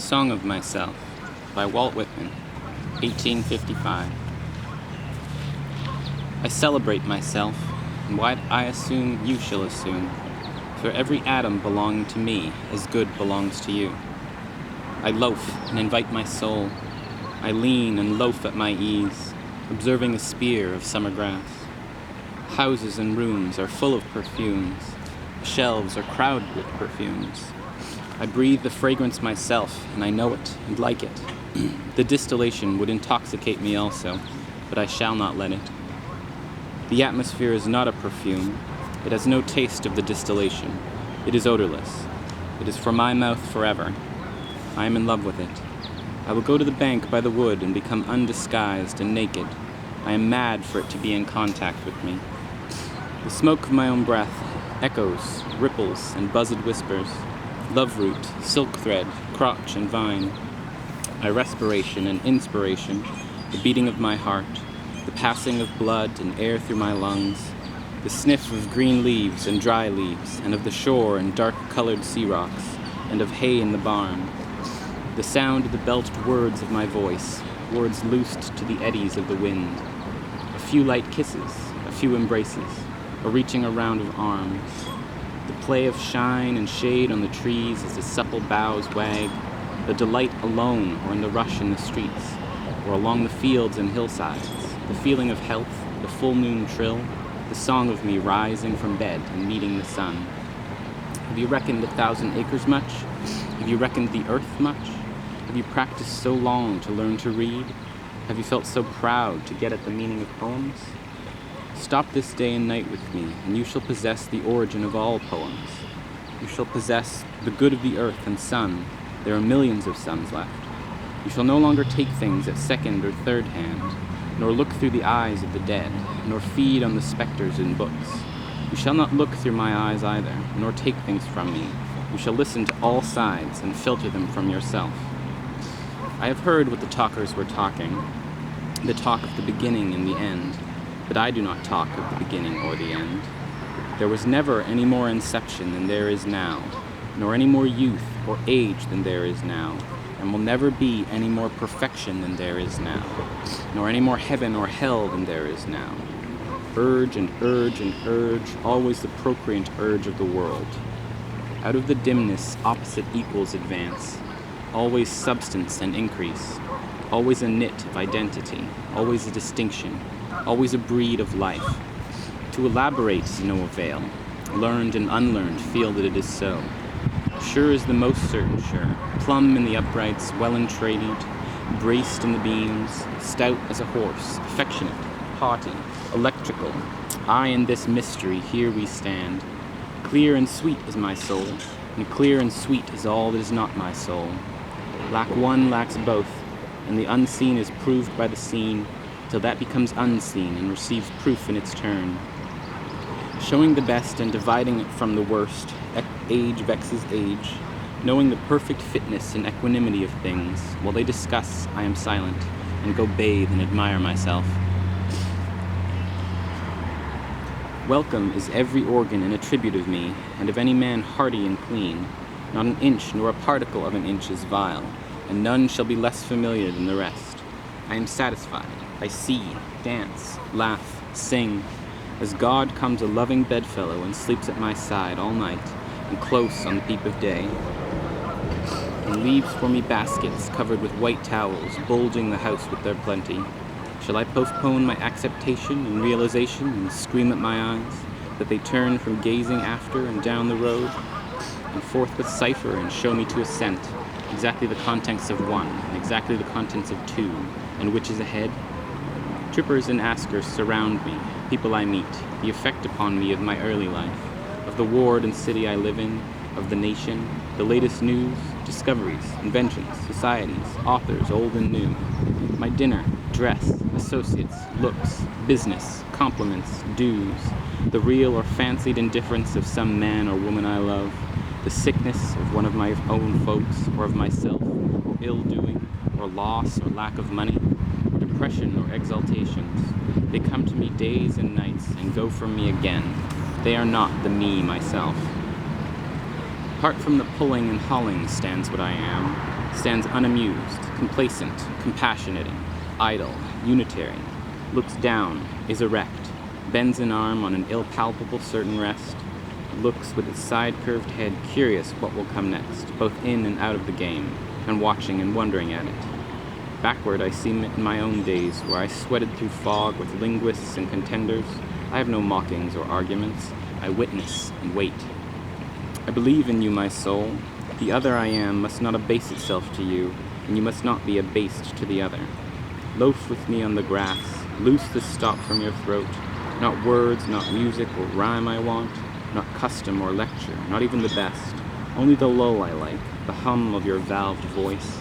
Song of Myself by Walt Whitman, 1855. I celebrate myself, and what I assume you shall assume, for every atom belonging to me as good belongs to you. I loaf and invite my soul. I lean and loaf at my ease, observing a spear of summer grass. Houses and rooms are full of perfumes. The shelves are crowded with perfumes. I breathe the fragrance myself, and I know it and like it. The distillation would intoxicate me also, but I shall not let it. The atmosphere is not a perfume. It has no taste of the distillation. It is odorless. It is for my mouth forever. I am in love with it. I will go to the bank by the wood and become undisguised and naked. I am mad for it to be in contact with me. The smoke of my own breath echoes, ripples, and buzzed whispers. Love root, silk thread, crotch, and vine. My respiration and inspiration, the beating of my heart, the passing of blood and air through my lungs, the sniff of green leaves and dry leaves, and of the shore and dark-colored sea rocks, and of hay in the barn. The sound of the belched words of my voice, words loosed to the eddies of the wind. A few light kisses, a few embraces, a reaching around of arms. The play of shine and shade on the trees as the supple boughs wag, the delight alone or in the rush in the streets, or along the fields and hillsides, the feeling of health, the full moon trill, the song of me rising from bed and meeting the sun. Have you reckoned 1,000 acres much? Have you reckoned the earth much? Have you practiced so long to learn to read? Have you felt so proud to get at the meaning of poems? Stop this day and night with me, and you shall possess the origin of all poems. You shall possess the good of the earth and sun. There are millions of suns left. You shall no longer take things at second or third hand, nor look through the eyes of the dead, nor feed on the specters in books. You shall not look through my eyes either, nor take things from me. You shall listen to all sides and filter them from yourself. I have heard what the talkers were talking, the talk of the beginning and the end. But I do not talk of the beginning or the end. There was never any more inception than there is now, nor any more youth or age than there is now, and will never be any more perfection than there is now, nor any more heaven or hell than there is now. Urge and urge and urge, always the procreant urge of the world. Out of the dimness, opposite equals advance, always substance and increase, always a knit of identity, always a distinction, always a breed of life. To elaborate is no avail. Learned and unlearned feel that it is so. Sure is the most certain sure, plumb in the uprights, well entreated, braced in the beams, stout as a horse, affectionate, haughty, electrical. I in this mystery here we stand. Clear and sweet is my soul, and clear and sweet is all that is not my soul. Lack one lacks both, and the unseen is proved by the seen, till that becomes unseen and receives proof in its turn. Showing the best and dividing it from the worst, age vexes age. Knowing the perfect fitness and equanimity of things, while they discuss, I am silent, and go bathe and admire myself. Welcome is every organ and attribute of me, and of any man hearty and clean. Not an inch nor a particle of an inch is vile, and none shall be less familiar than the rest. I am satisfied. I see, dance, laugh, sing, as God comes a loving bedfellow and sleeps at my side all night and close on the peep of day, and leaves for me baskets covered with white towels, bulging the house with their plenty. Shall I postpone my acceptation and realization and scream at my eyes that they turn from gazing after and down the road, and forthwith cipher and show me to a cent, exactly the contents of one and exactly the contents of two, and which is ahead? Trippers and askers surround me, people I meet, the effect upon me of my early life, of the ward and city I live in, of the nation, the latest news, discoveries, inventions, societies, authors old and new, my dinner, dress, associates, looks, business, compliments, dues, the real or fancied indifference of some man or woman I love, the sickness of one of my own folks, or of myself, or ill-doing, or loss or lack of money, depression or exaltations. They come to me days and nights and go from me again. They are not the me myself. Apart from the pulling and hauling stands what I am, stands unamused, complacent, compassionating, idle, unitary, looks down, is erect, bends an arm on an ill-palpable certain rest, looks with its side-curved head curious what will come next, both in and out of the game, and watching and wondering at it. Backward I see it in my own days, where I sweated through fog with linguists and contenders. I have no mockings or arguments. I witness and wait. I believe in you, my soul. The other I am must not abase itself to you, and you must not be abased to the other. Loaf with me on the grass, loose the stop from your throat. Not words, not music or rhyme I want, not custom or lecture, not even the best. Only the lull I like, the hum of your valved voice.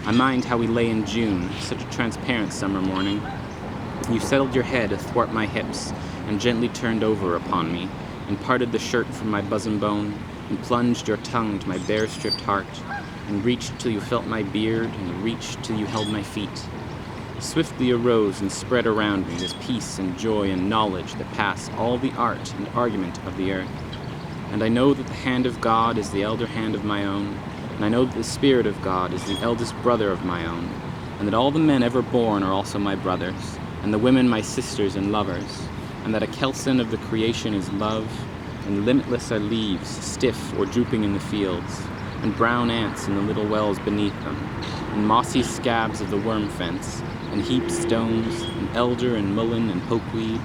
I mind how we lay in June, such a transparent summer morning. You settled your head athwart my hips, and gently turned over upon me, and parted the shirt from my bosom bone, and plunged your tongue to my bare-stripped heart, and reached till you felt my beard, and reached till you held my feet. Swiftly arose and spread around me this peace and joy and knowledge that pass all the art and argument of the earth. And I know that the hand of God is the elder hand of my own, and I know that the Spirit of God is the eldest brother of my own, and that all the men ever born are also my brothers, and the women my sisters and lovers, and that a kelson of the creation is love, and limitless are leaves, stiff or drooping in the fields, and brown ants in the little wells beneath them, and mossy scabs of the worm fence, and heaped stones, and elder and mullein and pokeweed.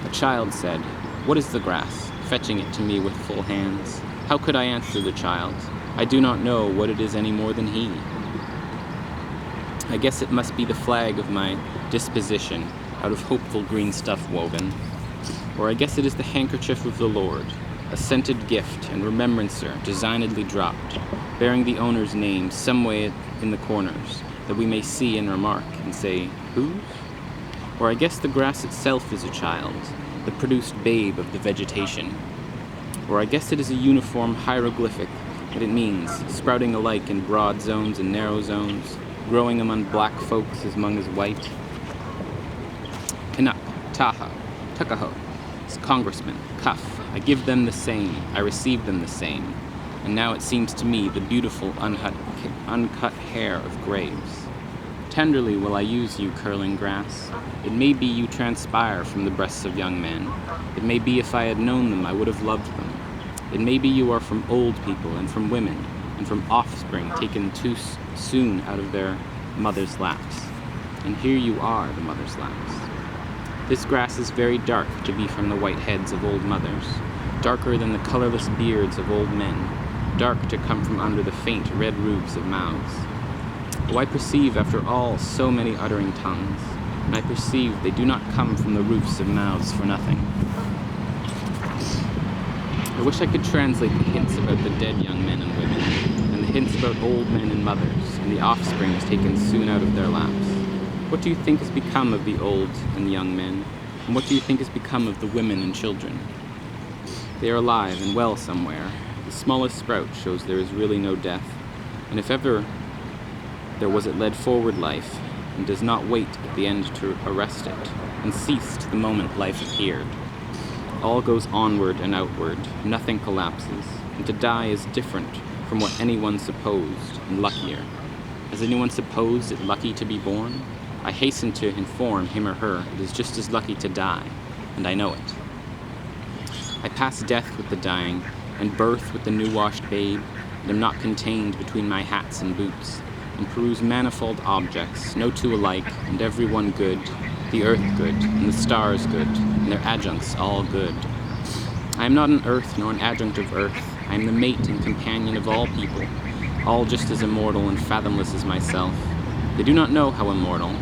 A child said, "What is the grass?" fetching it to me with full hands. How could I answer the child? I do not know what it is any more than he. I guess it must be the flag of my disposition, out of hopeful green stuff woven. Or I guess it is the handkerchief of the Lord, a scented gift and remembrancer designedly dropped, bearing the owner's name some way in the corners, that we may see and remark and say, whose? Or I guess the grass itself is a child, the produced babe of the vegetation. Or I guess it is a uniform hieroglyphic, that it means, sprouting alike in broad zones and narrow zones, growing among black folks as among as white. Canuck, Tahoe, Tuckahoe, Congressman, Cuff, I give them the same, I receive them the same, and now it seems to me the beautiful uncut hair of graves. Tenderly will I use you, curling grass. It may be you transpire from the breasts of young men. It may be if I had known them I would have loved them. It may be you are from old people and from women and from offspring taken too soon out of their mother's laps. And here you are, the mother's laps. This grass is very dark to be from the white heads of old mothers, darker than the colorless beards of old men, dark to come from under the faint red roofs of mouths. Oh, I perceive after all so many uttering tongues, and I perceive they do not come from the roofs of mouths for nothing. I wish I could translate the hints about the dead young men and women, and the hints about old men and mothers, and the offsprings taken soon out of their laps. What do you think has become of the old and young men, and what do you think has become of the women and children? They are alive and well somewhere. The smallest sprout shows there is really no death, and if ever there was it led forward life, and does not wait at the end to arrest it, and ceased the moment life appeared. All goes onward and outward, nothing collapses, and to die is different from what anyone supposed, and luckier. Has anyone supposed it lucky to be born? I hasten to inform him or her it is just as lucky to die, and I know it. I pass death with the dying, and birth with the new-washed babe, and am not contained between my hats and boots, and peruse manifold objects, no two alike, and every one good, the earth good, and the stars good, and their adjuncts all good. I am not an earth nor an adjunct of earth. I am the mate and companion of all people, all just as immortal and fathomless as myself. They do not know how immortal,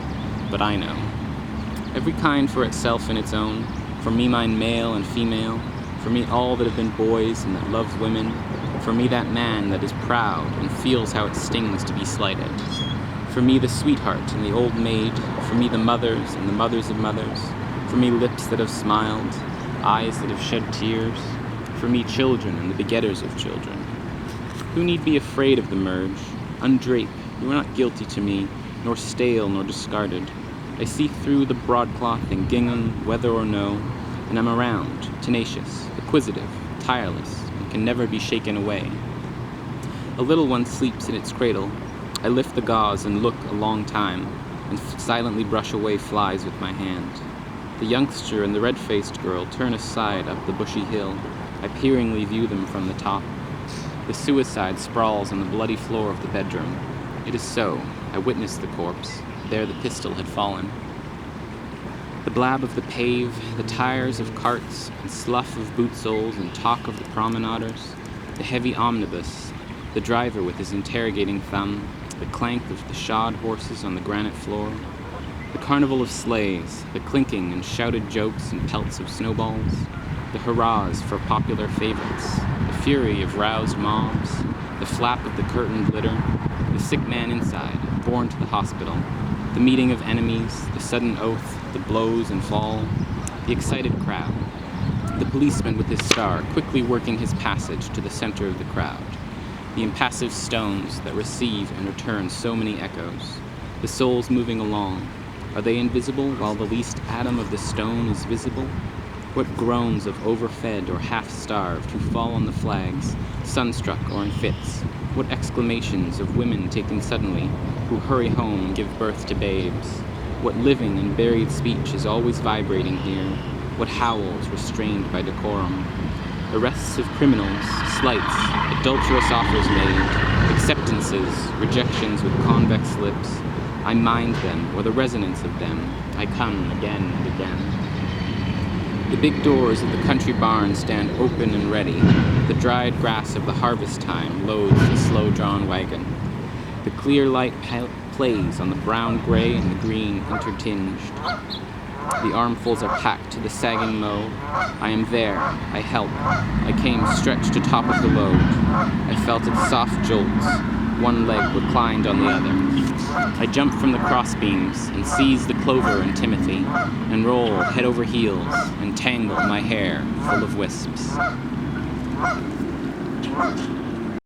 but I know. Every kind for itself and its own, for me mine male and female, for me all that have been boys and that loves women, for me that man that is proud and feels how it stings to be slighted, for me the sweetheart and the old maid, for me the mothers and the mothers of mothers, for me lips that have smiled, eyes that have shed tears, for me children and the begetters of children. Who need be afraid of the merge? Undrape, you are not guilty to me, nor stale nor discarded. I see through the broadcloth and gingham, whether or no, and am around, tenacious, acquisitive, tireless, and can never be shaken away. A little one sleeps in its cradle. I lift the gauze and look a long time, and silently brush away flies with my hand. The youngster and the red-faced girl turn aside up the bushy hill. I peeringly view them from the top. The suicide sprawls on the bloody floor of the bedroom. It is so. I witnessed the corpse. There the pistol had fallen. The blab of the pave, the tires of carts, and slough of boot soles and talk of the promenaders, the heavy omnibus, the driver with his interrogating thumb, the clank of the shod horses on the granite floor, the carnival of sleighs, the clinking and shouted jokes and pelts of snowballs, the hurrahs for popular favorites, the fury of roused mobs, the flap of the curtained litter, the sick man inside, borne to the hospital, the meeting of enemies, the sudden oath, the blows and fall, the excited crowd, the policeman with his star quickly working his passage to the center of the crowd, the impassive stones that receive and return so many echoes, the souls moving along. Are they invisible while the least atom of the stone is visible? What groans of overfed or half-starved who fall on the flags, sunstruck or in fits? What exclamations of women taken suddenly, who hurry home and give birth to babes? What living and buried speech is always vibrating here? What howls restrained by decorum? Arrests of criminals, slights, adulterous offers made, acceptances, rejections with convex lips. I mind them, or the resonance of them. I come again and again. The big doors of the country barn stand open and ready. The dried grass of the harvest time loads the slow-drawn wagon. The clear light plays on the brown-gray and the green intertinged. The armfuls are packed to the sagging mow. I am there. I help. I came stretched atop of the load. I felt its soft jolts. One leg reclined on the other. I jump from the crossbeams and seize the clover and Timothy, and roll head over heels and tangle my hair full of wisps.